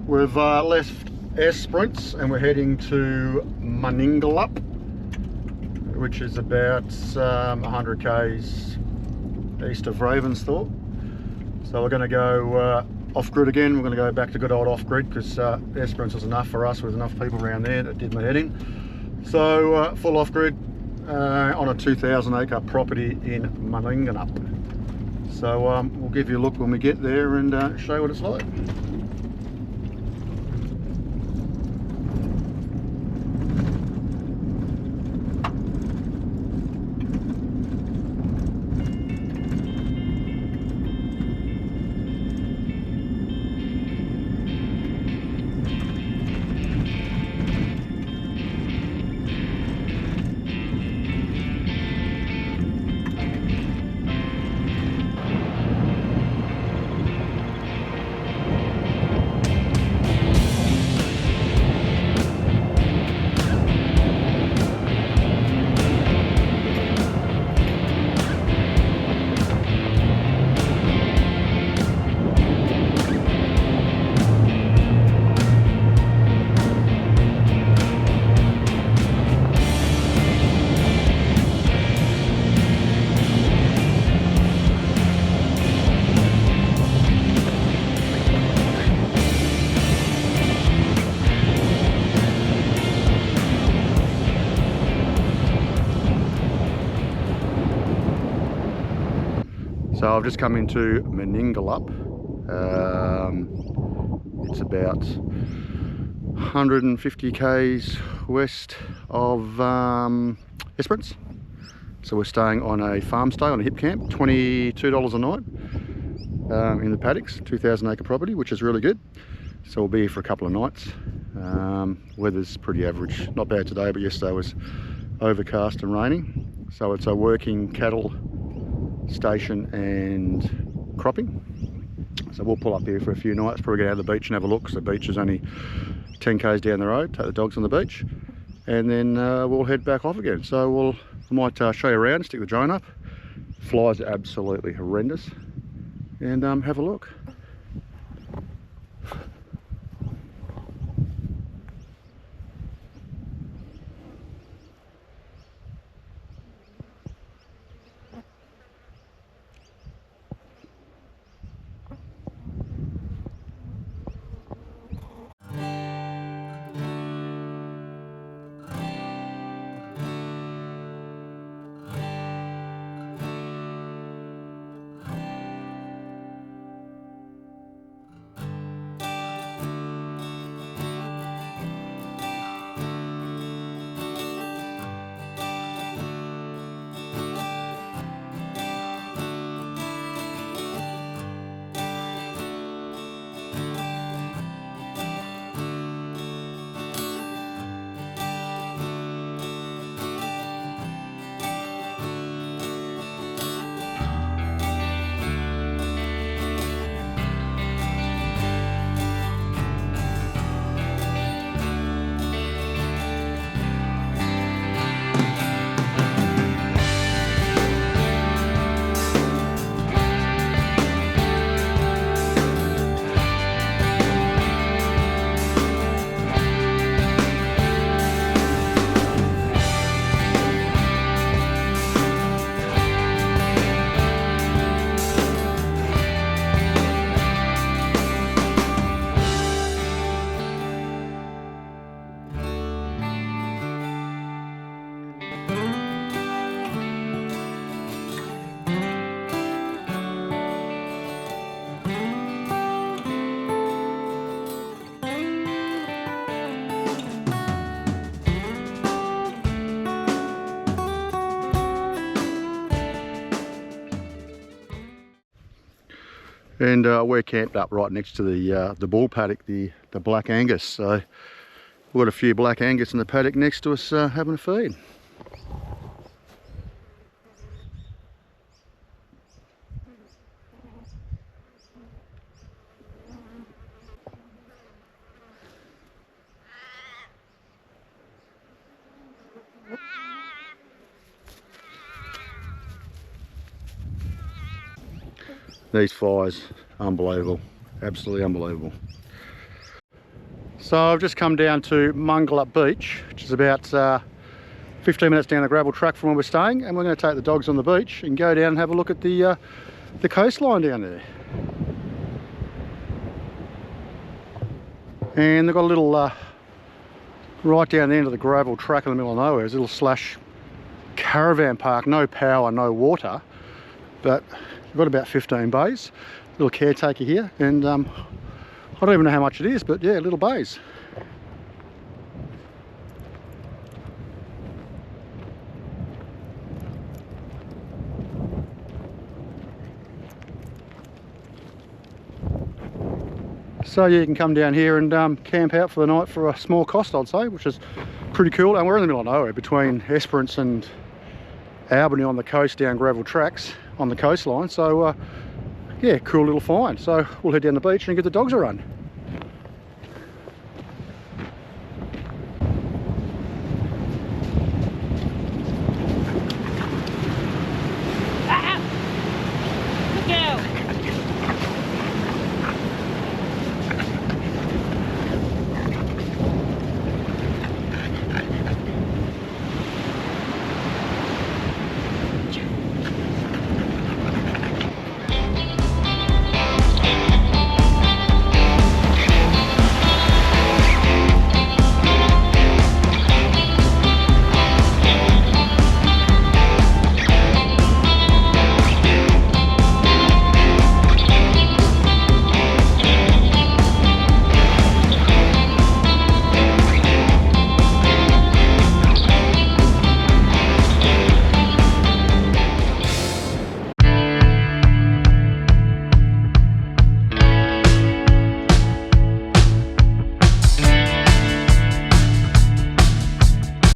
We've left Esperance and we're heading to Maningalup, which is about 100 k's east of Ravensthorpe. So we're going to go off-grid again. We're going to go back to good old off-grid because Esperance was enough for us with enough people around there that did my heading. So full off-grid on a 2,000 acre property in Maningalup. So we'll give you a look when we get there and show you what it's like. So I've just come into Maningalup. It's about 150 k's west of Esperance. So we're staying on a farm stay on a hip camp, $22 a night in the paddocks, 2,000 acre property, which is really good. So we'll be here for a couple of nights. Weather's pretty average, not bad today, but yesterday was overcast and raining. So it's a working cattle station and cropping. So we'll pull up here for a few nights, probably get out of the beach and have a look, because the beach is only 10 k's down the road, take the dogs on the beach, and then we'll head back off again. So I might show you around, stick the drone up. Flies are absolutely horrendous, and have a look. And we're camped up right next to the bull paddock, the Black Angus. So we've got a few Black Angus in the paddock next to us having a feed. These fires, unbelievable, absolutely unbelievable. So I've just come down to Maningalup Beach, which is about 15 minutes down the gravel track from where we're staying, and we're going to take the dogs on the beach and go down and have a look at the coastline down there. And they've got a little right down the end of the gravel track in the middle of nowhere. There's a little slash caravan park, no power, no water, but we've got about 15 bays. Little caretaker here, and I don't even know how much it is, but yeah, little bays. So yeah, you can come down here and camp out for the night for a small cost, I'd say, which is pretty cool. And we're in the middle of nowhere between Esperance and Albany on the coast, down gravel tracks on the coastline. So yeah, cool little find. So we'll head down the beach and give the dogs a run.